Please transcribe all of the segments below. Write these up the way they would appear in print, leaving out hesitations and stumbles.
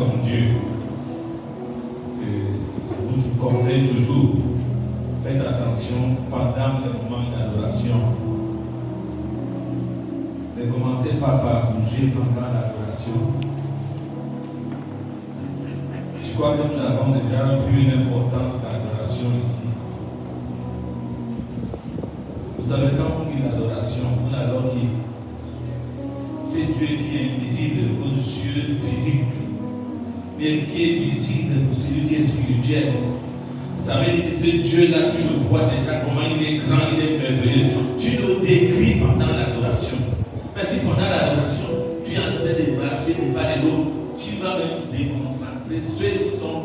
son Dieu. Je vous conseille toujours, faites attention pendant les moments d'adoration. Ne commencez pas par bouger pendant l'adoration. Je crois que nous avons déjà vu une importance de l'adoration ici. Vous savez, quand on dit l'adoration, on adore qui? C'est Dieu qui est invisible aux yeux physiques, mais qui est visible pour celui qui est spirituel. Ça veut dire que ce Dieu-là, tu le vois déjà comment il est grand, il est merveilleux. Tu le décris pendant l'adoration. Mais si pendant l'adoration, tu es en train de marcher de part et d'autre, tu vas même te déconcentrer ceux qui sont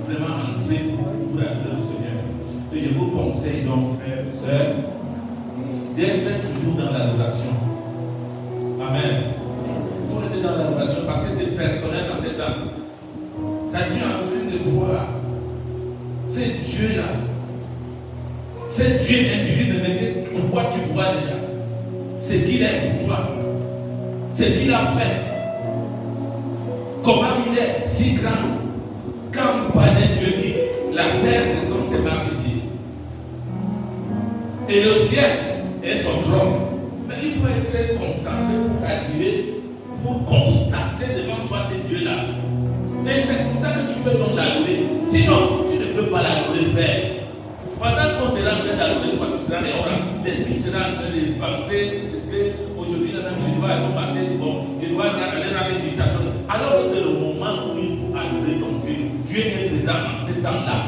vraiment entrés pour adorer le Seigneur. Et je vous conseille donc, frères et sœurs, d'être toujours dans l'adoration. Amen. Il faut être dans l'adoration parce que c'est personnel dans cet âme. Ça tu es en train de voir. C'est Dieu-là. C'est Dieu invisible, mais que toi tu vois déjà. C'est qu'il est pour toi. C'est qu'il a fait. Comment il est si grand. Quand on parle de Dieu qui, la terre ce sont ses marchepieds. Et le ciel est son trône. Mais il faut être concentré pour admirer, pour constater devant toi ce Dieu-là. Et c'est comme ça que tu peux donc l'adorer. Sinon, tu ne peux pas l'adorer, frère. Pendant qu'on sera en train d'adorer, toi tu seras dehors. L'esprit sera en train de penser, est-ce qu'aujourd'hui, je dois aller au marché, bon, je dois aller dans l'invitation. Alors que c'est le moment où il faut adorer ton Dieu. Dieu est présent en ce temps-là.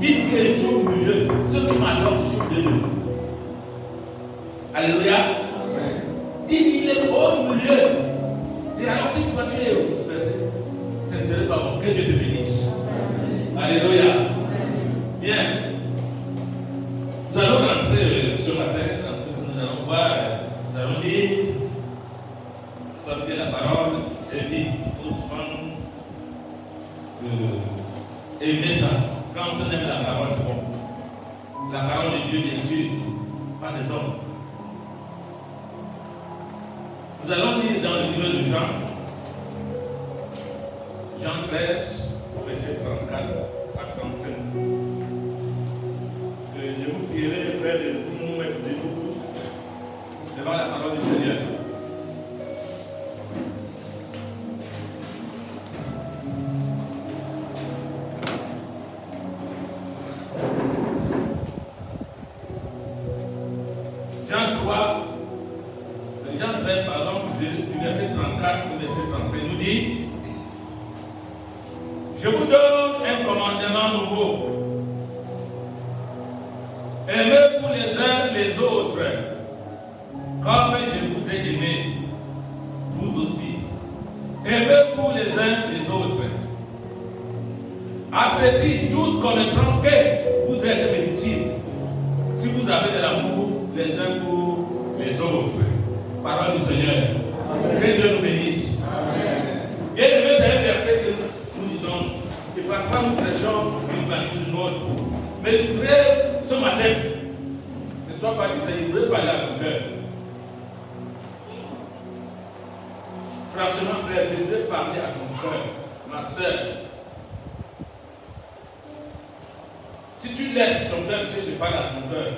Il dit que je suis au milieu. Ceux qui m'adorent, je suis au milieu. Alléluia. Il dit il est au milieu. Et alors si toi tu es dispersé, ce ne serait pas bon. Que Dieu te bénisse. Alléluia. Bien. Nous allons rentrer ce matin dans ce que nous allons voir. Nous allons lire, savoir la parole, et puis il faut souvent aimer ça. Quand on aime la parole, c'est bon. La parole de Dieu, bien sûr, pas des hommes. Nous allons lire dans le livre de Jean, Jean 13, verset 34 à 35. Je vous prierai, frère, de nous mettre debout tous devant la parole du Seigneur. Jean 13, pardon, du verset 34 au verset 35, nous dit: je vous donne un commandement nouveau. Aimez-vous les uns les autres, comme je vous ai aimé, vous aussi. Aimez-vous les uns les autres. À ceci, tous connaîtront que vous êtes mes disciples, si vous avez de l'amour les uns pour les autres. Parole du Seigneur. Amen. Que Dieu nous bénisse. Bien aimé, c'est un verset que nous lisons. Et parfois nous prêchons une vanité d'une autre. Mais je voudrais ce matin, ne sois pas distrait, je voudrais parler à ton cœur. Franchement, frère, je voudrais parler à ton cœur, ma soeur. Si tu laisses ton cœur, je parle à ton cœur.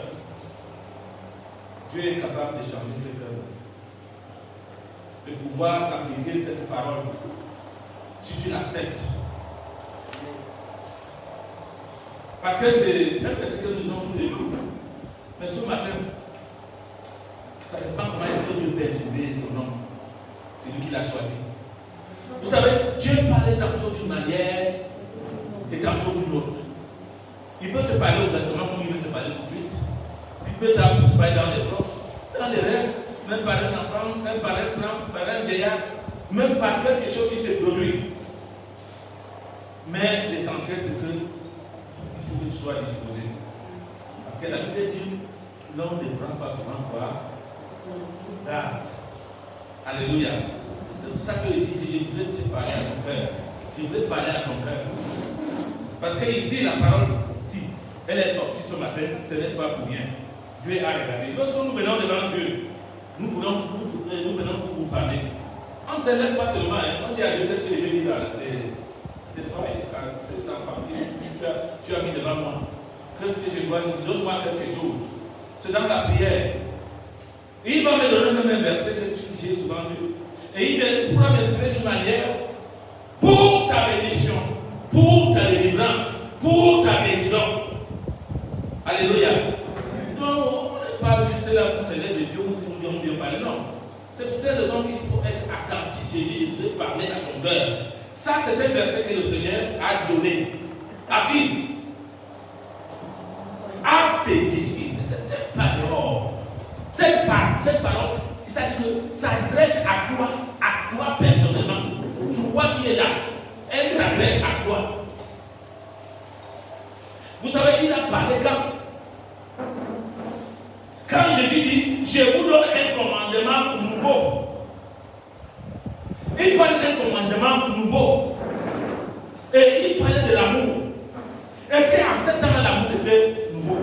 Dieu est capable de changer ce cœur. De pouvoir appliquer cette parole si tu l'acceptes. Parce que c'est même ce que nous disons tous les jours. Mais ce matin, ça dépend comment est-ce que Dieu peut exprimer son nom. C'est lui qui l'a choisi. Vous savez, Dieu parlait tantôt d'une manière et tantôt d'une autre. Il peut te parler ouvertement comme il veut te parler tout de suite. Il peut te parler dans les songes, dans les rêves, même par un enfant, même par un grand, par un vieillard, même par quelque chose qui se produit. Mais l'essentiel, c'est que il faut que tu sois disposé. Parce que la Bible dit, l'homme ne prend pas souvent quoi? Garde. Alléluia. C'est pour ça que je dis que je voudrais te parler à ton cœur. Je voudrais parler à ton cœur. Parce que ici, la parole, si elle est sortie ce matin, ce n'est pas pour rien. Dieu a regardé. Lorsque nous venons devant Dieu, nous venons pour vous parler. On ne s'élève pas seulement, on dit à Dieu qu'est-ce que je vais dire dans la tête. tes enfants que tu as mis devant moi. Qu'est-ce que je dois dire? Donne-moi quelque chose. C'est dans la prière. Et il va me donner le même verset que j'ai souvent lu. Et il pourra m'exprimer d'une manière pour ta bénédiction, pour ta délivrance, pour ta guérison. Alléluia. Donc, on n'est pas juste là pour célébrer Dieu, ou si nous disons bien parler, non. C'est pour cette raison qu'il faut être attentif. J'ai dit, je voudrais parler à ton cœur. Ça, c'est un verset que le Seigneur a donné. À qui? À ses disciples. Cette parole, c'est-à-dire que ça s'adresse à toi personnellement. Tu vois qui est là. Elle s'adresse à toi. Vous savez, il a parlé quand Jésus dit, je vous donne un commandement nouveau. Il parle d'un commandement nouveau. Et il parlait de l'amour. Est-ce qu'en ce temps l'amour était nouveau?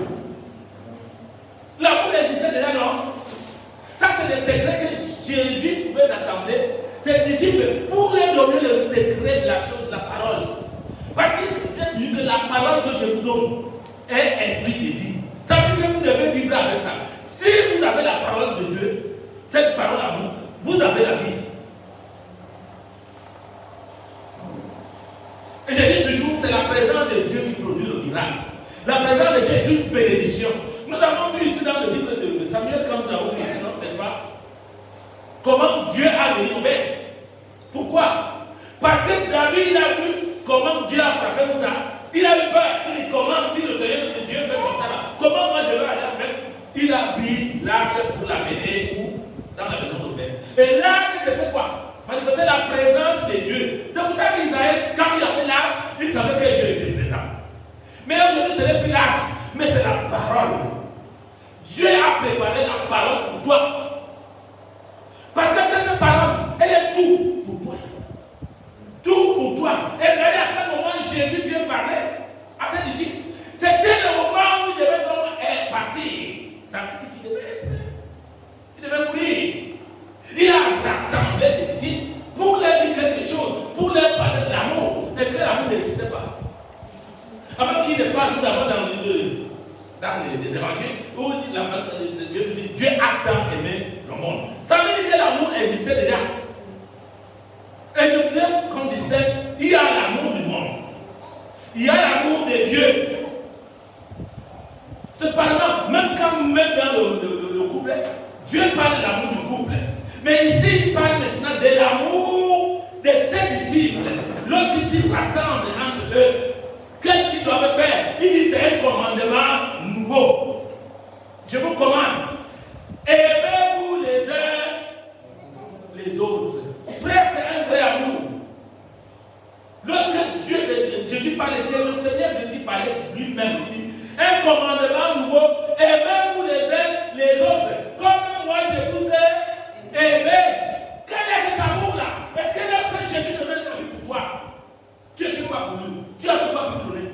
L'amour existait déjà, non? Ça, c'est le secret que Jésus pouvait rassembler ses disciples pour leur donner le secret de la chose, de la parole. Parce qu'il disait que la parole que je vous donne est esprit et vie. Ça veut dire que vous devez vivre avec ça. Si vous avez la parole de Dieu, cette parole amour, vous avez la vie. Et je dis toujours, c'est la présence de Dieu qui produit le miracle. La présence de Dieu est une bénédiction. Nous avons vu ici dans le livre de Samuel, quand nous avons vu ici, n'est-ce pas? Comment Dieu a béni Obed. Pourquoi? Parce que David, il a vu comment Dieu a frappé Moussa. Il a eu peur. Il dit, comment si le Seigneur de Dieu fait comme ça là, comment moi je vais aller avec? Il a pris l'arche pour l'amener où? Dans la maison d'Obed. Et l'arche, c'était quoi? Manifester la présence de Dieu. C'est pour ça qu'Israël, quand il avait l'arche, il savait que Dieu était présent. Mais aujourd'hui, ce n'est plus l'arche, mais c'est la parole. Dieu a préparé la parole pour toi. Parce que cette parole, elle est tout pour toi. Tout pour toi. Et regardez à quel moment Jésus vient parler à ses disciples. C'était le moment où il devait partir. Ça veut dire qu'il devait être. Il devait mourir. Il a rassemblé ses disciples pour leur dire quelque chose, pour leur parler de l'amour. Est-ce que l'amour n'existait pas? Avant qu'il ne parle, nous avons dans les évangiles où Dieu a tant aimé le monde. Ça veut dire que l'amour existait déjà. Et je voudrais qu'on distingue, il y a l'amour du monde. Il y a l'amour de Dieu. Cependant, même dans le couple, Dieu parle de l'amour du couple. Mais ici, il parle maintenant de l'amour de ses disciples. Lorsqu'ils se rassemblent entre eux, qu'est-ce qu'ils doivent faire? Il dit c'est un commandement nouveau. Je vous commande. Aimez-vous les uns les autres. Frère, c'est un vrai amour. Lorsque Jésus parlait, c'est le Seigneur Jésus parlait lui-même. Il dit un commandement nouveau. Aimez-vous les uns les autres. Comme moi je vous ai aimé. Quel est cet amour-là? Est-ce que lorsque Jésus te donne la vie pour toi, tu es quoi pour lui? Tu as quoi pour lui donner?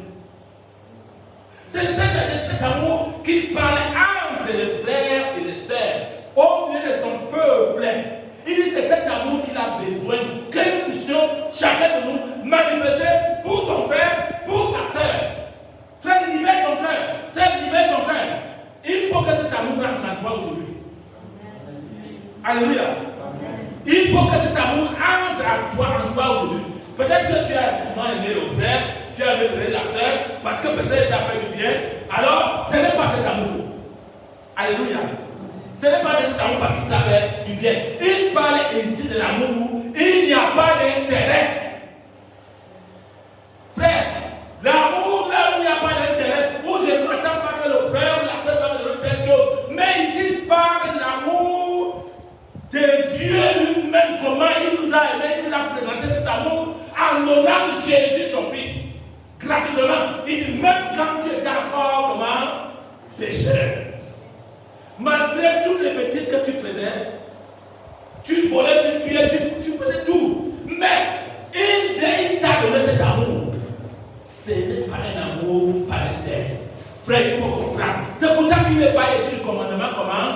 C'est cet amour qu'il parle entre les frères et les sœurs, au milieu de son peuple. Il dit c'est cet amour qu'il a besoin, que nous puissions, chacun de nous, manifester pour son frère, pour sa sœur. Frère, libère ton cœur. Sœur, libère ton cœur. Il faut que cet amour rentre en toi aujourd'hui. Alléluia. Il faut que cet amour entre en toi aujourd'hui. Peut-être que tu as souvent aimé le frère, tu as aimé la sœur, parce que peut-être tu as fait du bien. Alors, ce n'est pas cet amour. Alléluia. Ce n'est pas cet amour parce que tu as fait du bien. Il parle ici de l'amour où il n'y a pas d'intérêt. Frère, l'amour là où il n'y a pas d'intérêt, où je ne m'attends pas que le frère ou la sœur va me donner telle chose. Mais ici, il parle de l'amour de Dieu lui-même, comment il nous a aimés, il nous a présenté cet amour en donnant Jésus son Fils. Gratuitement. Il dit, même quand tu étais encore comment? Pécheur. Malgré toutes les bêtises que tu faisais, tu volais, tu tuais, tu faisais tout. Mais il t'a donné cet amour. Ce n'est pas un amour parentale. Frère, il faut comprendre. C'est pour ça qu'il n'est pas écrit le commandement comment?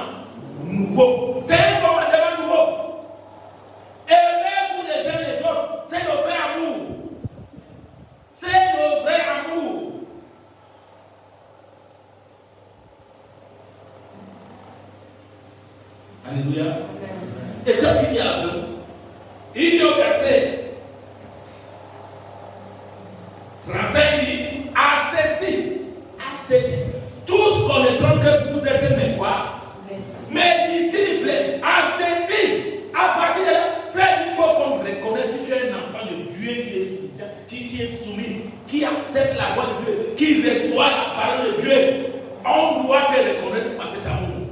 Nouveau. C'est un commandement nouveau. Aimez-vous les uns les autres. C'est le vrai amour. 35 dit, à ceci, tous connaîtront que vous êtes mes quoi? Mes disciples, à ceci, à partir de là, frère, il faut qu'on reconnaisse si tu es un enfant de Dieu qui est soumis, qui accepte la voix de Dieu, qui reçoit la parole de Dieu. On doit te reconnaître par cet amour.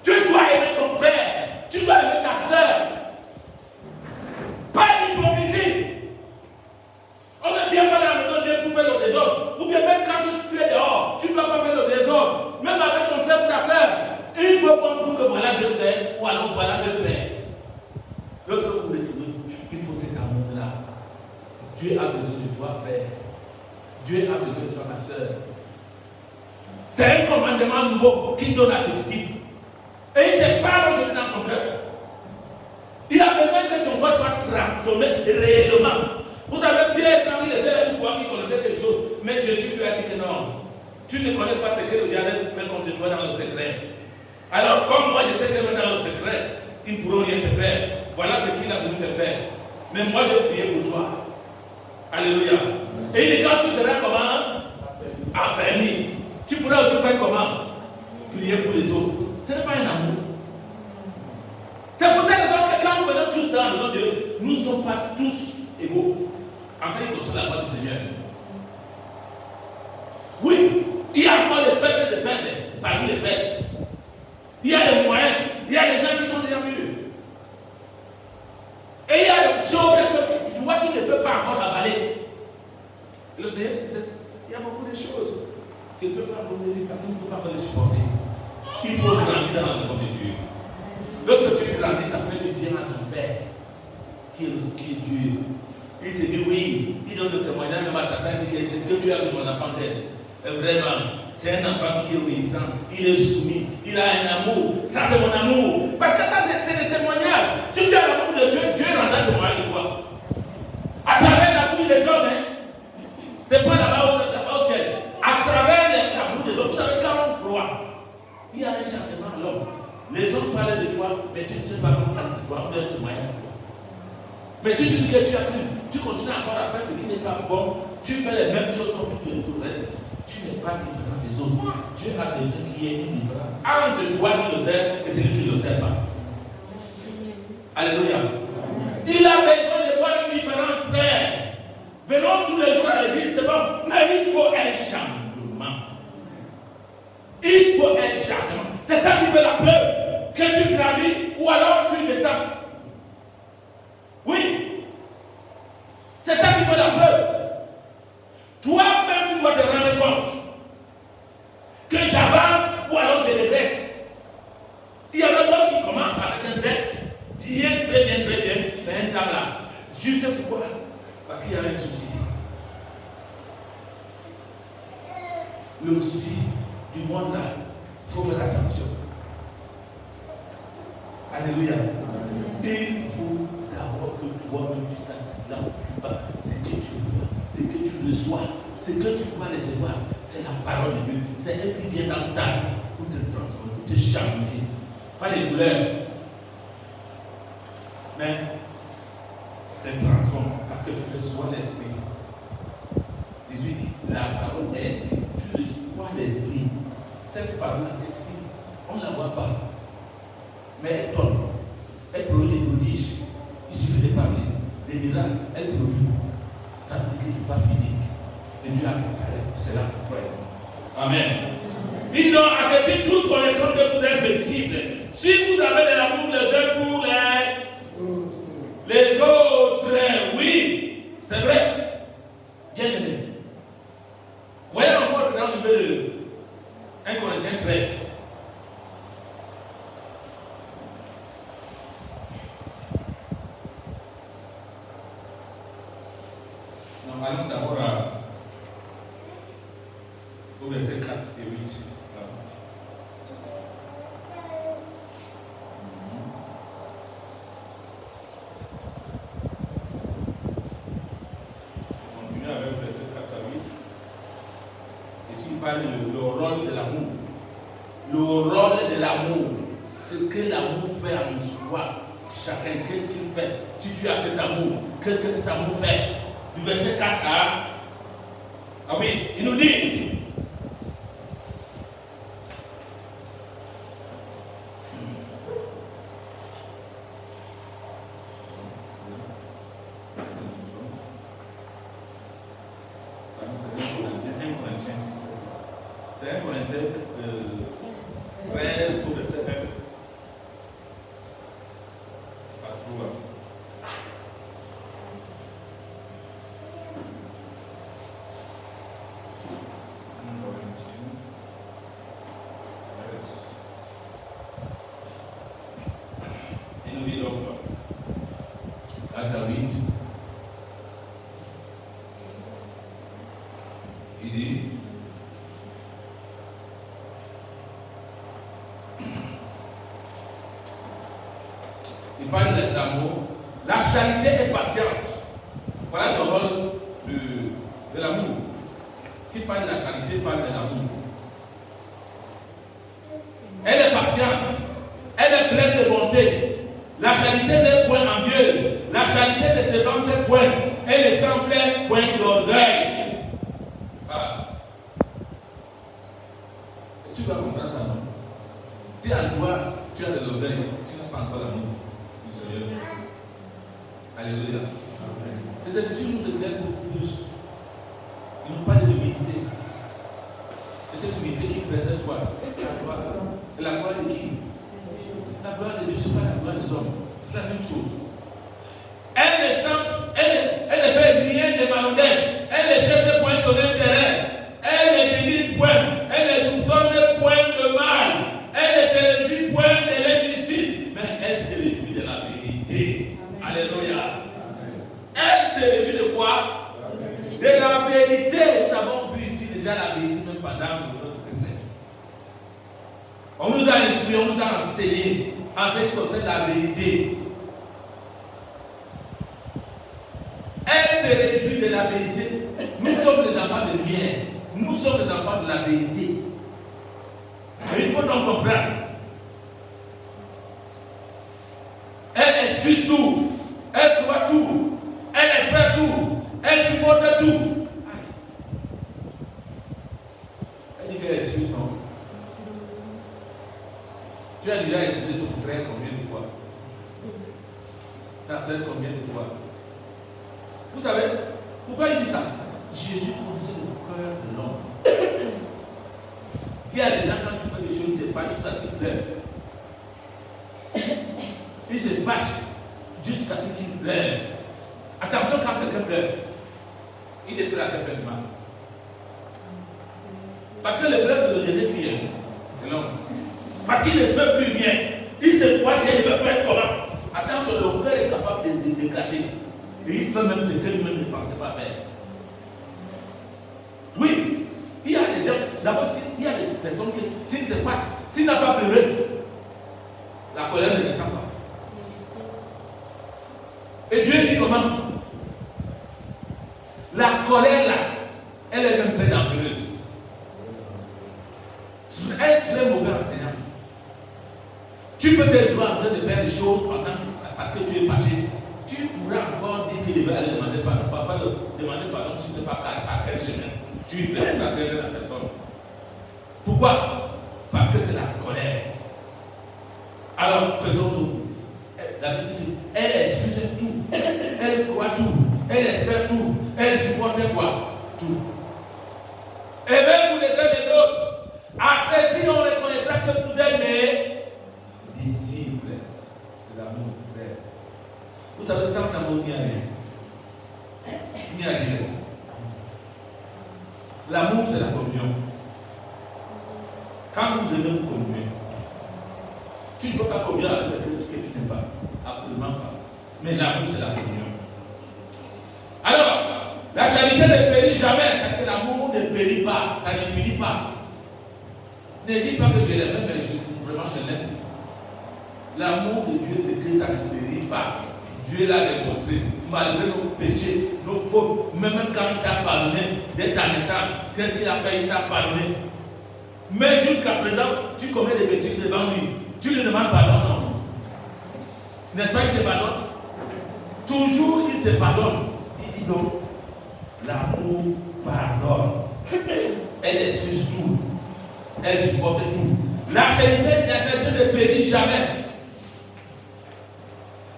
Tu dois aimer ton frère, tu dois aimer ta soeur. Pas d'hypocrisie. On ne vient pas dans la maison de Dieu pour faire le désordre. Ou bien même quand tu es dehors, tu ne dois pas faire le désordre. Même avec ton frère ou ta soeur. Il faut comprendre que voilà deux frères, ou alors voilà deux frères. Lorsque vous retrouvez, il faut cet amour-là. Dieu a besoin de toi, frère. Dieu a besoin de toi, ma soeur. C'est un commandement nouveau qu'il donne à ses disciples. Et il te parle aujourd'hui dans ton cœur. Il a besoin que ton corps soit transformé réellement. Vous savez, Pierre, quand il était là, il connaissait quelque chose. Mais Jésus lui a dit que non. Tu ne connais pas ce que le diable fait contre toi dans le secret. Alors, comme moi, je sais que dans le secret, ils ne pourront rien te faire. Voilà ce qu'il a voulu te faire. Mais moi, j'ai prié pour toi. Alléluia. Et il dit, quand tu seras comment? Affermi. Tu pourras aussi faire comment? Prier pour les autres. Ce n'est pas un amour. C'est pour cette raison que quand nous venons tous dans la maison de Dieu, nous ne sommes pas tous égaux. En fait, il faut la voix du Seigneur. Oui, il y a encore des faibles et des faibles parmi les faibles. Il y a des moyens, il y a des gens qui sont déjà mûrs. Et il y a des choses que toi tu ne peux pas encore avaler. Et le Seigneur disait, il y a beaucoup de choses que tu ne peux pas encore dire parce qu'il ne peut pas les supporter. Il faut grandir dans la maison de Dieu. Lorsque tu grandis, ça fait du bien à ton Père, qui est Dieu. Il se dit oui, il donne le témoignage même à sa femme, il dit, est-ce que tu as vu mon enfant tel? Vraiment, c'est un enfant qui est obéissant, il est soumis, il a un amour. Ça c'est mon amour. Parce que ça c'est des témoignages. Si tu as l'amour de Dieu, Dieu rendra témoignage de toi. À travers l'amour des hommes, c'est pas là-bas au ciel. À travers l'amour des hommes, vous savez, quand on croit, il y a un changement à l'homme. Les hommes parlent de toi, mais tu ne sais pas comment parler de toi, on doit témoigner de toi. Mais si tu dis que tu as cru, tu continues encore à faire ce qui n'est pas bon, tu fais les mêmes choses comme tout le reste, tu n'es pas différent des autres. Dieu a besoin qu'il y ait une différence entre toi qui le sert et celui qui ne le sert pas. Alléluia. Il a besoin de voir une différence, frère. Venons tous les jours à l'église, c'est bon, mais il faut un changement. Il faut un changement. C'est ça qui fait la preuve que tu grandis ou alors tu descends. Oui. C'est ça qui fait la preuve. Toi-même, tu dois te rendre compte que j'avance ou alors je dégraisse. Il y en a d'autres qui commencent avec un Z, bien, mais un temps là. Juste pourquoi? Parce qu'il y a un souci. Le souci du monde là, il faut faire attention. Alléluia. Il faut d'abord que toi-même tu saches là où tu vas, ce que tu vois, ce que tu reçois, ce que tu dois recevoir, c'est la parole de Dieu. C'est elle qui vient dans ta vie pour te transformer, pour te changer. Pas les couleurs, mais te transforme parce que tu reçois l'esprit. Jésus dit, la parole est esprit. Tu reçois l'esprit. Cette parole, c'est l'esprit. On ne la voit pas. Mais elle donne. Elle produit des prodiges. Il suffit de parler. Des miracles, elle produit. Ça veut dire que ce n'est pas physique. Et Dieu a préparé cela pour elle. Amen. Il n'a accepté tous connaîtront que vous êtes mes disciples. Si vous avez de l'amour les uns pour les autres, oui, c'est vrai. Bien aimé. Voyez encore dans le livre de 1 Corinthiens 13. Nous allons d'abord au verset 4 et 8. Continuez avec le verset 4 à 8. Ici, il parle du rôle de l'amour. Le rôle de l'amour, ce que l'amour fait en toi. Chacun, qu'est-ce qu'il fait? Si tu as cet amour, qu'est-ce que cet amour fait? du verset 4 à 8. Il nous dit, c'est 1 Corinthiens 13 au verset 1. Pas trop. Il nous dit donc, à David, il dit, il parle d'amour. La charité est patiente. Voilà le rôle de l'amour. Qui parle de la charité parle de l'amour. Elle est patiente. Elle est pleine de bonté. La charité n'est point envieuse. La charité ne se vante point. Elle ne s'enflamme point d'orgueil. Ah. Et tu vas comprendre ça, non? Si à toi, tu as de l'orgueil, tu n'as pas encore l'amour du Seigneur. Alléluia. Les Écritures nous éclairent beaucoup plus. Ils n'ont pas de l'humilité. Et cette humilité qui précède quoi? La gloire. Et la gloire de qui? La gloire de Dieu, ce n'est pas la gloire des hommes. C'est la même chose. Elle ne fait rien de malhonnête. Elle ne cherche point son intérêt. Elle ne se dit point. Elle ne soupçonne point de mal. Elle ne se réjouit point de l'injustice. Mais elle se réjouit de la vérité. Alléluia. Elle se réjouit de quoi? De la vérité. Nous avons vu ici déjà la vérité même pendant notre retraite. On nous a instruit, on nous a enseigné en ce qui concerne la vérité. Elle se réjouit de la vérité. Nous sommes des enfants de lumière. Nous sommes des enfants de la vérité. Et il faut donc comprendre. Elle excuse tout. Elle croit tout. Elle espère tout. Elle supporte tout. Elle dit qu'elle excuse, non? Tu as déjà excusé ton frère combien de fois? Ta soeur combien de fois? Vous savez pourquoi il dit ça? Jésus connaissait le cœur de l'homme. Il y a des gens, quand tu fais des choses, ils se fâchent parce qu'ils pleurent. Ils se fâchent jusqu'à ce qu'ils pleurent. Attention, quand quelqu'un pleure, il ne peut à faire du mal. Parce que le pleur, c'est le dernier client de l'homme. Parce qu'il ne peut plus rien. Il se croit bien, il veut faire comment? Attention, le cœur est capable de d'éclater. Et il fait même ce que lui-même ne pensait pas faire. Oui, il y a des gens, d'abord, il y a des personnes qui, s'il se passe, s'il n'a pas pleuré, la colère ne descend pas. Et Dieu dit comment? La colère là, elle est même très dangereuse. Elle est très mauvais enseignant. Tu peux te trouver en train de faire des choses parce que tu es fâché. Tu pourrais encore dire qu'il devait aller demander pardon. Papa, demander pardon, tu ne sais pas à quel chemin. Tu peux être la personne. Pourquoi? Parce que c'est la colère. Alors, faisons-nous. David dit, elle excuse tout. Elle croit tout. Elle espère tout. Elle supporte quoi? Tout. Et même vous les uns des autres. À ceci, on reconnaîtra que vous êtes mes disciples. C'est l'amour, frère. Vous savez, sans amour, il n'y a rien. Il n'y a rien. L'amour, c'est la communion. Quand vous aimez, vous communiez. Tu ne peux pas communier avec quelqu'un que tu n'aimes pas. Absolument pas. Mais l'amour, c'est la communion. Alors, la charité ne périt jamais. C'est que l'amour ne périt pas. Ça ne finit pas. Ne dis pas que je l'aime, mais vraiment je l'aime. L'amour de Dieu, c'est que ça ne périt pas. Dieu l'a démontré, malgré nos péchés, nos fautes, même quand il t'a pardonné dès ta naissance, qu'est-ce qu'il a fait? Il t'a pardonné. Mais jusqu'à présent, tu commets des bêtises devant lui. Tu lui demandes pardon, non? N'est-ce pas, il te pardonne? Toujours il te pardonne. Il dit donc, L'amour pardonne. Elle excuse tout. Elle supporte tout. La charité ne périt jamais.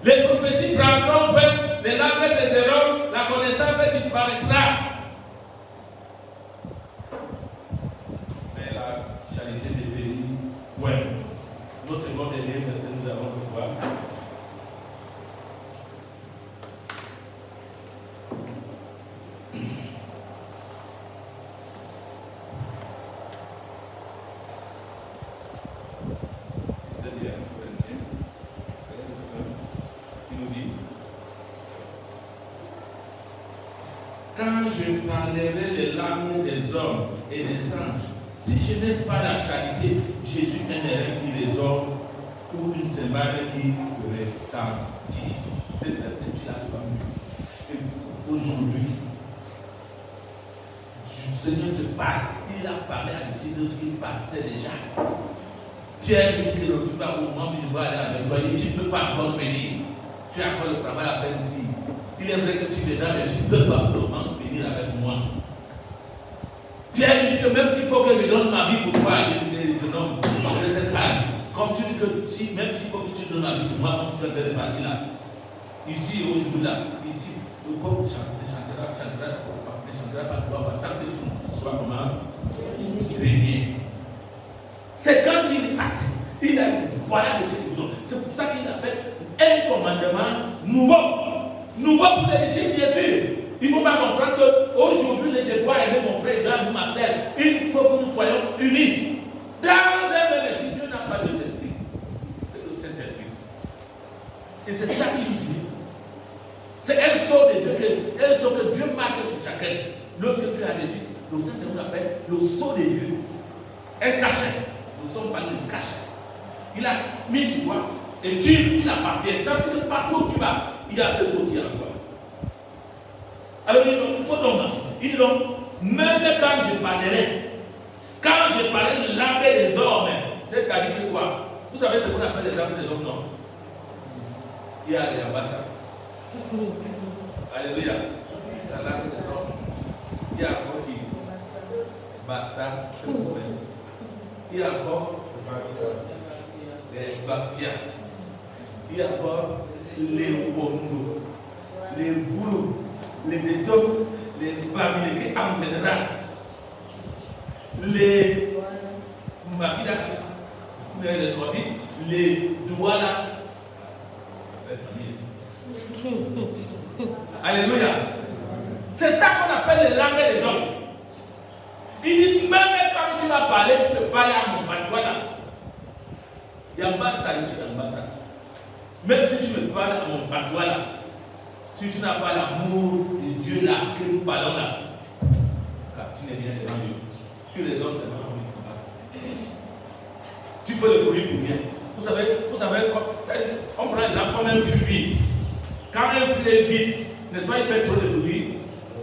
Les prophéties prendront fin, les larmes cesseront, la connaissance disparaîtra. Mais la charité ne périt point. Notre bon dernier verset, nous allons le voir. Quand je parlerai les langues des hommes et des anges, si je n'ai pas la charité, je suis un erreur qui résonne ou une cymbale qui retentit. C'est la et aujourd'hui, le Seigneur te parle. Il a parlé à des lorsqu'il partait déjà. Pierre lui dit que l'autre va au moment où je vais aller avec toi. Il dit, tu ne peux pas encore venir. Tu as encore le travail à faire ici. Il est vrai que tu viendras, mais tu ne peux pas vraiment venir avec moi. Pierre lui dit que même s'il faut que je donne ma vie pour toi, je donne cette âme. Comme tu dis que si, même s'il faut que tu donnes ma vie pour moi, comme tu es parti là. Ici, aujourd'hui là, ici, le peuple ne chantera pas pour toi, sans que tu sois comment régné. C'est quand il partait, il a dit voilà ce que je vous donne. C'est pour ça qu'il appelle un commandement nouveau. Nouveau pour les disciples, bien sûr. Il ne faut pas comprendre qu'aujourd'hui, je dois aimer mon frère, dans ma sœur. Il faut que nous soyons unis. Dans un même esprit, Dieu n'a pas deux esprits. C'est le Saint-Esprit. Et c'est ça qu'il nous dit. C'est un sceau de Dieu, un sceau que Dieu marque sur chacun. Lorsque tu as réussi, le Saint-Esprit appelle le sceau de Dieu. Un cachet. Nous sommes parlés de cachet. Il a mis sur toi et tu l'appartiens. Ça veut dire que partout où tu vas, il y a ce sceau qui est en toi. Alors il faut donc marcher. Il dit donc, même quand je parlerai de l'âme des hommes, c'est-à-dire que quoi? Vous savez ce qu'on appelle les âmes des hommes, non? Il y a les ambassades. Alléluia. La langue des hommes. Il y a encore qui? Bassa, c'est le problème. Il y a encore les Bafia. Il y a encore les Bongo, les Boulou, les Étoiles, les Bamileke en général, les Mabida, les Otis, les Douala. Alléluia. C'est ça qu'on appelle les langues des hommes. Il dit, même quand tu vas parler, tu peux parler à mon patois là. Il y a pas ça ici, il y a pas ça. Même si tu me parles à mon patois là, si tu n'as pas l'amour de Dieu là, que nous parlons là, car tu n'es rien devant Dieu. Que les hommes, c'est pas comme ils sont. Tu fais le bruit pour rien. Vous savez, on prend les gens comme un flux vide. Quand un flux est vide, n'est-ce pas, il fait trop de bruit,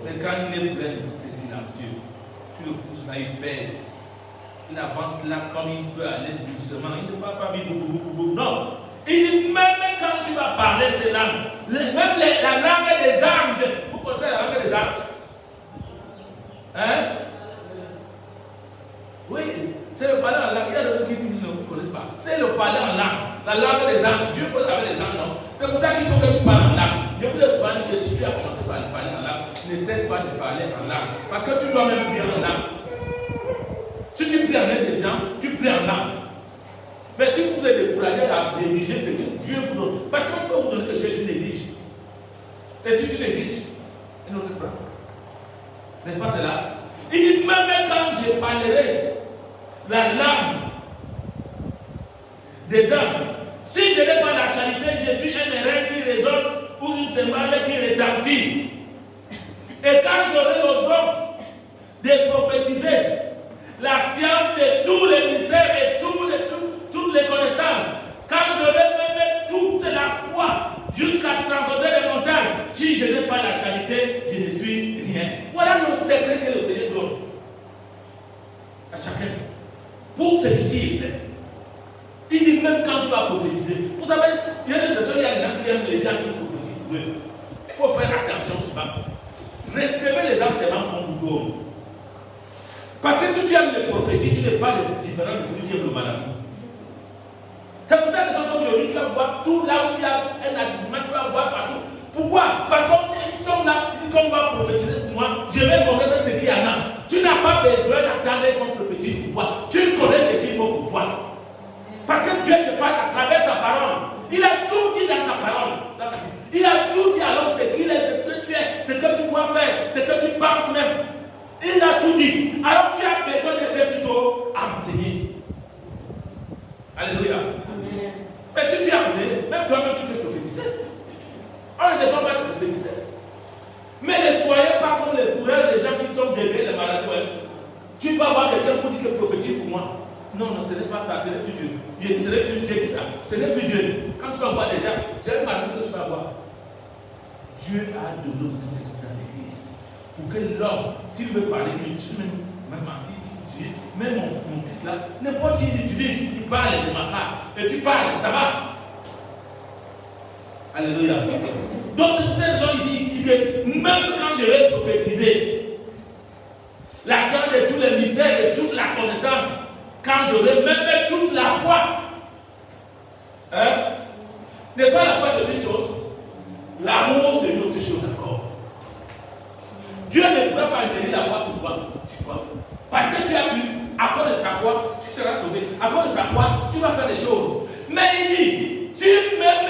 mais quand il est plein, c'est silencieux. Tu le pousses là, il pèse. Il avance là comme il peut aller doucement. Il ne parle pas vite, non. Il dit, même quand tu vas parler ces langues, même la langue des anges, vous connaissez la langue des anges? Hein? Oui, c'est le parler en langue. Il y a d'autres qui disent qu'ils ne connaissent pas. C'est le parler en langue. La langue des anges. Dieu peut savoir les anges, non? C'est pour ça qu'il faut que tu parles en langue. Je vous ai souvent dit que si tu as commencé par parler en langue, ne cesse pas de parler en langue. Parce que tu dois même prier en langue. Si tu pries en intelligent, tu pries en langue. Mais si vous êtes découragé à négliger ce que Dieu vous donne, parce qu'on peut vous donner quelque chose que tu négliges. Et si tu négliges, il ne te prend. N'est-ce pas cela? Il dit, même quand je parlerai la langue des anges, si je n'ai pas la charité, je suis un airain qui résonne ou une cymbale qui retentit. Et quand j'aurai le don de prophétiser la science de tous les mystères et toutes les connaissances, quand j'aurai même toute la foi jusqu'à transporter les montagnes, si je n'ai pas la charité, je ne suis rien. Voilà le secret que le Seigneur donne à chacun pour ses disciples. Il dit même quand tu vas prophétiser, vous savez, il y a des personnes, il y a des gens qui aiment les gens qui prophétisent. Il faut faire attention souvent. Recevez les enseignements qu'on vous donne. Parce que si tu aimes les prophéties, tu n'es pas différent de celui qui aime le maladie. C'est pour ça que aujourd'hui, tu vas voir tout là où il y a un attroupement, tu vas voir partout. Pourquoi? Parce qu'ils sont là, ils disent qu'on va prophétiser pour moi, je vais connaître ce qu'il y en a. Tu n'as pas besoin d'attendre qu'on prophétise pour toi. Tu connais ce qu'il faut pour toi. Parce que Dieu te parle à travers sa parole. Il a tout dit dans sa parole. Il a tout dit alors ce qu'il est, ce que tu es, ce que tu dois faire, ce que tu penses même. Il a tout dit. Alors tu as besoin d'être plutôt enseigné. Alléluia. Amen. Mais si tu es enseigné, même toi-même tu peux prophétiser. On ne défend pas de prophétiser. Mais ne soyez pas comme les coureurs, les gens qui sont bébés, les malades. Tu peux avoir quelqu'un pour dire que prophétise pour moi. Non, non, ce n'est pas ça, ce n'est plus Dieu. J'ai dit ça, ce n'est plus Dieu. Quand tu vas voir des gens, c'est un malade que tu vas voir. Dieu a donné au Saint-Esprit dans l'église. Pour que l'homme, s'il veut parler, il utilise même ma fille, s'il utilise, même mon fils là, n'importe qui utilise, il parle de ma part. Et tu parles, ça va. Alléluia. Donc c'est pour cette raison ici, que même quand je vais prophétiser, la science de tous les mystères, de toute la connaissance, quand j'aurai même toute la foi, hein? N'est pas la foi, c'est une chose. L'amour, c'est une autre chose encore. Dieu ne pourra pas interdire la foi pour toi, sur toi. Parce que tu as vu, à cause de ta foi, tu seras sauvé. À cause de ta foi, tu vas faire des choses. Mais il dit, si même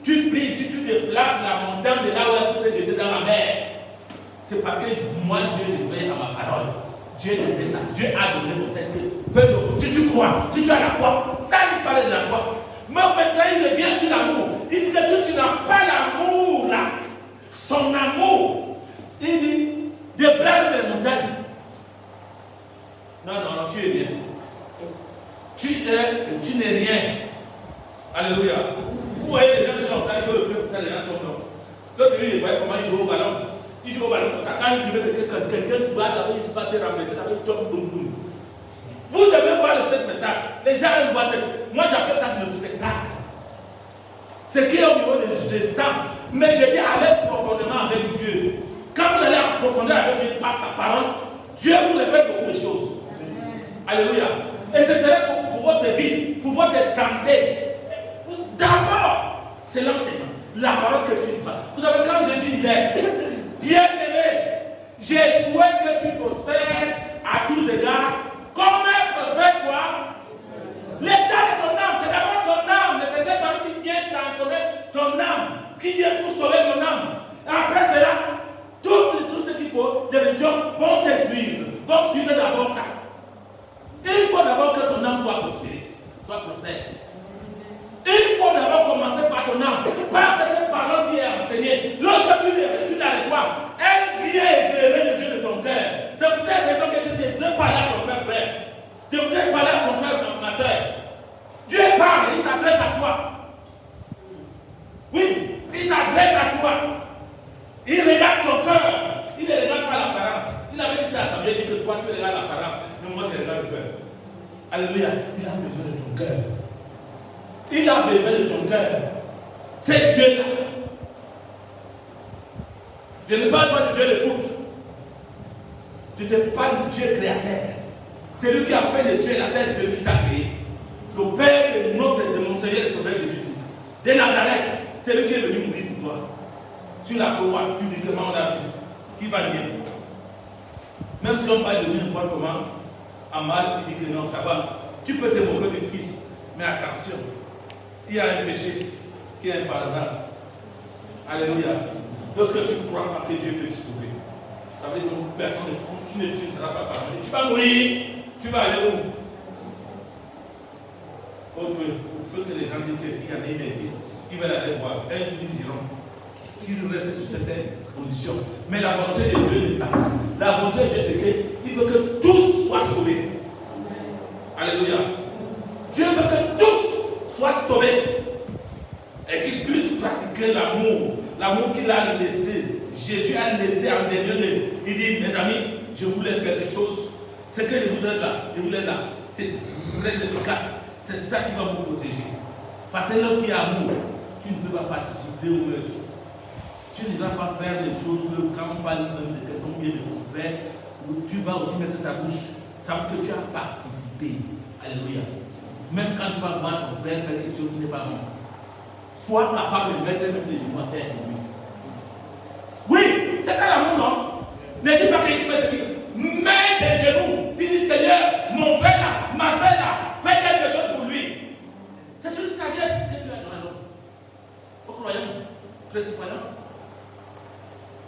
tu pries, si tu déplaces la montagne de là où elle s'est jetée dans la mer, c'est parce que moi, Dieu, je veille à ma parole. Dieu dit ça. Dieu a donné comme ça. Fais-le. Si tu crois, si tu as la foi, ça il parlait de la foi. Mais maintenant, il revient sur l'amour. Il dit que si tu n'as pas l'amour là, son amour, il dit, déplace les montagnes. Non, non, non, tu es rien. Tu n'es rien. Alléluia. Vous voyez les gens qui sont en train de faire le peuple, ça les gens tombent. L'autre, lui, il voyait comment il joue au ballon. Il joue au ballon. Ça, quand il veut que quelqu'un doit d'abord, il se passe ramasser avec tom boum boum. Vous devez voir le spectacle. Les gens aiment voir ça. Moi, j'appelle ça le spectacle. Ce qui est au niveau des sens. Mais je dis, allez profondément avec Dieu. Quand vous allez en profondeur avec Dieu par sa parole, Dieu vous répète beaucoup de choses. Alléluia. Et ce serait pour votre vie, pour votre santé. D'abord, c'est l'enseignement. La parole que tu dis. Vous savez, quand Jésus disait, bien-aimé, je souhaite que tu prospères à tous égards. Comment prospère quoi? L'état de ton âme, c'est d'abord ton âme, mais c'est cette âme qui vient transformer ton âme, qui vient pour sauver ton âme. Après cela, tout ce qu'il faut, les religions vont te suivre, vont suivre d'abord ça. Il faut d'abord que ton âme soit prospère. Il faut d'abord commencer par ton âme, par cette parole qui est enseignée. Lorsque tu la reçois, elle vient éclairer les yeux de ton cœur. C'est pour cette raison que tu dis, ne parle à ton cœur, frère. Je voudrais parler à ton cœur, ma soeur. Dieu parle, il s'adresse à toi. Oui, il s'adresse à toi. Il regarde ton cœur. Il ne regarde pas l'apparence. Il avait dit ça, ça veut dire que toi, tu regardes l'apparence. Mais moi, je regarde le cœur. Alléluia. Il a besoin de ton cœur. Il a besoin de ton cœur. C'est Dieu-là. Je ne parle pas de Dieu de foot. Je te parle du Dieu créateur. C'est lui qui a fait les cieux et la terre, c'est lui qui t'a créé. Le Père de mon Seigneur et Sauveur Jésus-Christ. De Nazareth, c'est lui qui est venu mourir pour toi. Sur la croix, publiquement, on a vu. Qui va bien. Même si on parle de lui n'importe comment, en mal, il dit que non, ça va. Tu peux te moquer du Fils, mais attention. Il y a un péché qui est impardonnable. Alléluia. Lorsque tu crois pas que Dieu peut te sauver, ça veut dire que personne ne seras pas pardonné. Tu vas mourir. Tu vas aller où? Au feu que les gens disent qu'il y en a, il existe. Ils veulent aller voir. Un jour, ils diront s'ils restent sur cette position. Mais la volonté de Dieu n'est pas ça. La volonté de Dieu, c'est qu'il veut que tous soient sauvés. Alléluia. Dieu veut que tous soient sauvés. Et qu'ils puissent pratiquer l'amour. L'amour qu'il a laissé. Jésus a laissé en dernier. Il dit, mes amis, je vous laisse quelque chose. Ce que je vous aide là, c'est très efficace. C'est ça qui va vous protéger. Parce que lorsqu'il y a amour, tu ne peux pas participer au meurtre. Tu n'iras pas faire des choses que quand on parle de ton bien de ton frère, tu vas aussi mettre ta bouche. Ça veut dire que tu as participé. Alléluia. Même quand tu vas voir ton frère faire quelque chose qui n'est pas bon, sois capable de mettre même les genoux à terre pour lui. Oui, c'est ça l'amour, non? Ne dis pas qu'il fait ce qu'il veut. Mets tes genoux. Dis Seigneur, mon frère là, ma soeur là, fais quelque chose pour lui. C'est une sagesse que tu as dans l'homme. Aux croyants, principalement.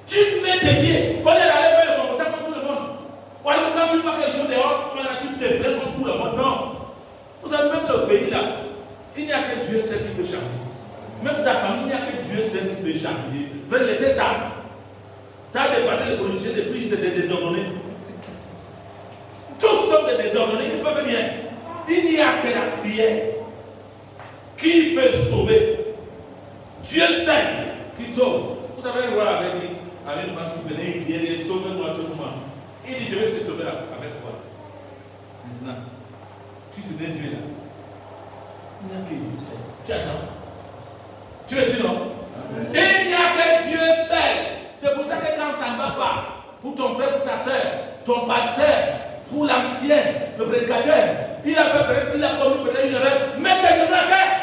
Tu mets tes pieds. On est allé faire le composteur comme tout le monde. Ou alors quand tu vois quelque chose dehors, tu te plains comme tout le monde. Non. Vous savez, même le pays là, il n'y a que Dieu seul qui peut changer. Même ta famille, il n'y a que Dieu seul qui peut changer. Tu veux laisser ça. Ça a dépassé les politiciens depuis, c'est des désordonnés. Tous sont des désordonnés, ils ne peuvent rien. Il n'y a que la prière qui peut sauver. Dieu seul qui sauve. Vous savez, voilà, avec une femme qui venait, qui dit sauve-moi, sauve-moi. Il dit je vais te sauver là. Avec quoi? Maintenant, si ce n'est Dieu là, il n'y a que Dieu seul. Tu attends. Tu es sûr, non? Il n'y a que Dieu seul. C'est pour ça que quand ça ne va pas, pour ton frère, pour ta soeur, ton pasteur, pour l'ancien, le prédicateur, il a commis peut-être une erreur, mets tes genoux à terre.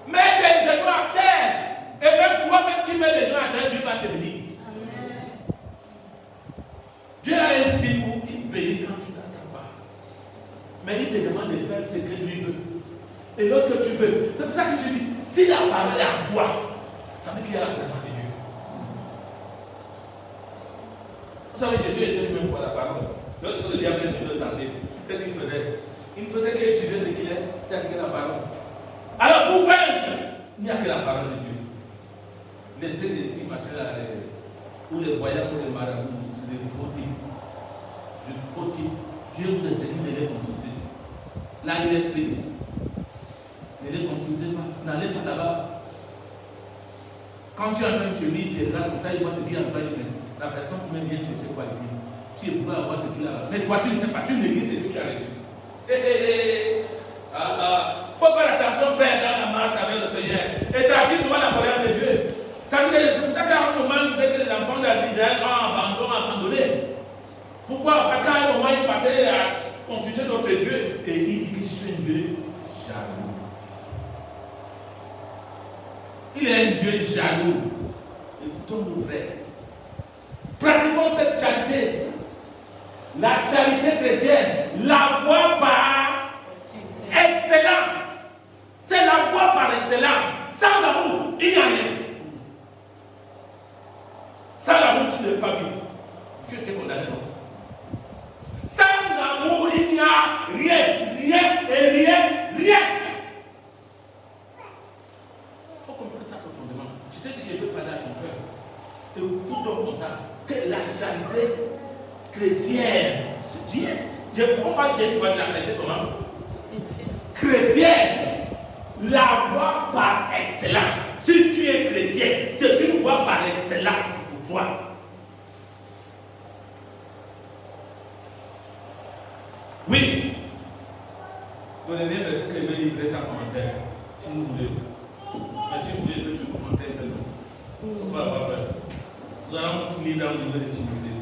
Mets tes genoux à terre. Et même toi-même qui mets les genoux à terre, Dieu va te bénir. Dieu a un style où il bénit quand tu n'attends pas. Mais il te demande de faire ce que lui veut. Et lorsque tu veux, c'est pour ça que je dis, si la parole est en toi, ça veut dire qu'il y a la présence de Dieu. Vous savez, Jésus était lui-même pour la parole. Lorsque le diable venait le tenter, qu'est-ce qu'il faisait? Il faisait qu'utiliser ce qu'il est, c'est avec la parole. Alors pour vaincre, il n'y a que la parole de Dieu. Laissez les machins là, ou les voyants ou les marabouts, les fautiers. Les fautiers. Dieu vous interdit de les consulter. Là, il est strict. Ne les consultez pas. N'allez pas là-bas. Quand tu es en train de lui, tu es là comme ça, il voit ce qu'il est en train de dire. La personne qui m'aime bien, tu sais quoi ici. Tu es pour avoir ce qu'il a là. Mais toi, tu ne sais pas, tu ne lis ce que tu as reçu. Faut faire attention, frère, dans la marche avec le Seigneur. Et ça attire souvent la colère de Dieu. Ça veut dire, c'est pour ça qu'à un moment, il disait que les enfants d'Israël ont abandonné. Pourquoi? Parce qu'à un moment, ils partaient à consulter notre Dieu. Et il dit que je suis un Dieu jaloux. Il est un Dieu jaloux. Écoutons nos frères. Pratiquons cette charité. La charité chrétienne. La voie par excellence. C'est la voie par excellence. Sans amour, il n'y a rien. Sans l'amour, tu ne peux pas vivre. Dieu t'est condamné. Sans l'amour, il n'y a rien. Rien et rien. Rien. Il faut comprendre ça profondément. Je t'ai dit que je veux parler à ton cœur. Et écoute donc comme ça. Que la charité chrétienne, c'est bien. Je ne comprends pas bien quoi de la charité comment. Chrétienne. La voie par excellence. Si tu es chrétien, c'est une voie par excellence pour toi. Oui. Le dernier verset que je vais livrer sans commentaire, si vous voulez. Mais si vous voulez, je peux tout commenter un peu. On va avoir peur. Nous allons continuer dans le niveau de Timothée.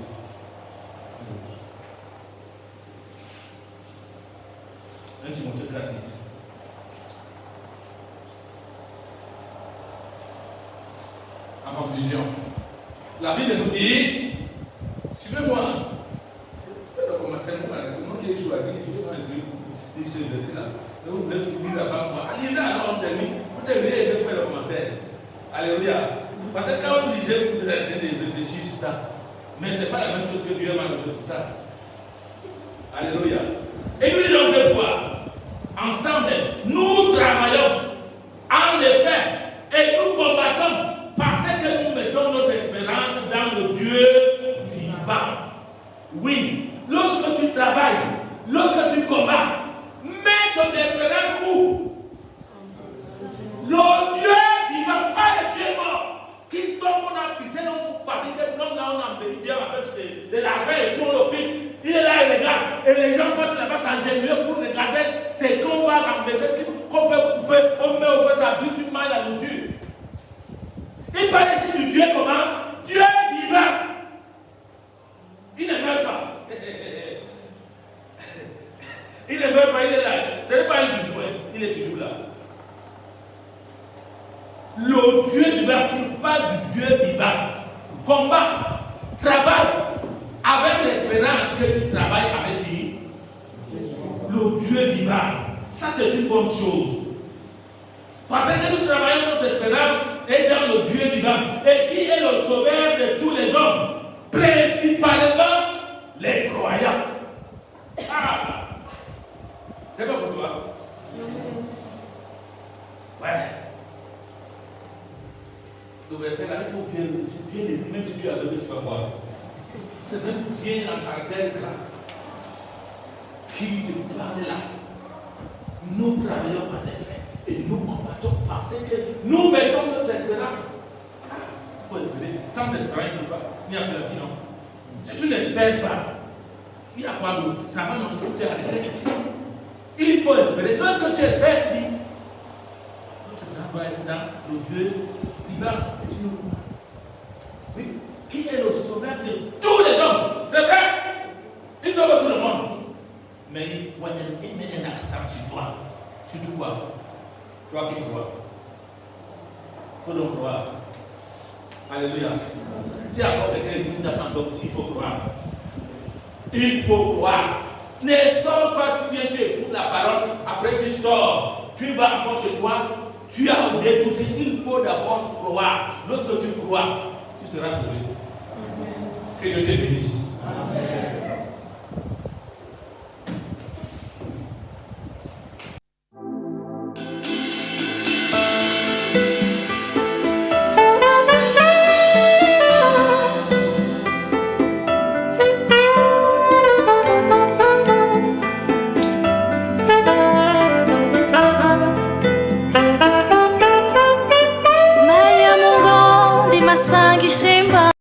Un Timothée 4:10. En conclusion, la Bible nous dit, suivez-moi. Faites le commentaire, c'est moi qui ai choisi. Je vais ce verset-là. Vous voulez tout lire avant moi. Lisez alors, on termine. Vous terminez et vous faites le commentaire. Alléluia. Parce que quand vous lisez, vous êtes en train de réfléchir sur ça. Mais ce n'est pas la même chose que Dieu m'a donné pour ça. Alléluia. Et nous disons que quoi? Ensemble, nous travaillons. En effet, et nous combattons. Parce que nous mettons notre espérance dans le Dieu vivant. Oui, lorsque tu travailles, lorsque tu combats, mets ton espérance où? Le Dieu vivant, pas le Dieu mort. Qui sont qu'on a fixé, non pour fabriquer, non là on a embelli bien avec de l'argent et tout le fixe. Il est là, il regarde. Et les gens partent là-bas s'ingénier pour regarder ces combats dans les équipes qu'on peut couper, on met au fait sa but, tu manges la nourriture. Il parle ici du Dieu comment? Dieu vivant. Il ne meurt pas. Il ne meurt pas, il est là. Ce n'est pas un doudou, il est toujours là. Le Dieu vivant, il parle du Dieu vivant. Combat, travaille avec l'espérance que tu travailles avec qui? Le Dieu vivant. Ça, c'est une bonne chose. Parce que nous travaillons, notre espérance est dans le Dieu vivant. Et qui est le sauveur de tous les hommes? Principalement les croyants. Ah! C'est pas pour toi? Ouais. Le verset là, il faut bien l'écrire, même si tu as levé, tu vas voir. C'est même bien en caractère qui te parle là. Nous travaillons en effet et nous combattons parce que nous mettons notre espérance. Il faut espérer. Sans espérance, il n'y a pas la vie, non? Si tu n'espères pas, il n'y a pas d'eau. Ça va nous trouver à l'échec. Il faut espérer. Lorsque tu espères, tu dis, notre espérance doit être dans le Dieu vivant. Oui. Qui est le sauveur de tous les hommes? C'est vrai. Il sauve tout le monde. Mais il met un accent sur toi. Sur toi. Toi qui crois. Il faut donc croire. Alléluia. Si encore quelqu'un dit qu'il n'a pas encore, il faut croire. Il faut croire. Ne sors pas, tu viens, tu écoutes la parole, après tu sors. Tu vas encore chez toi, tu as un détour. Il faut d'abord croire. Lorsque tu crois, tu seras sauvé. Que Dieu te bénisse. Amen.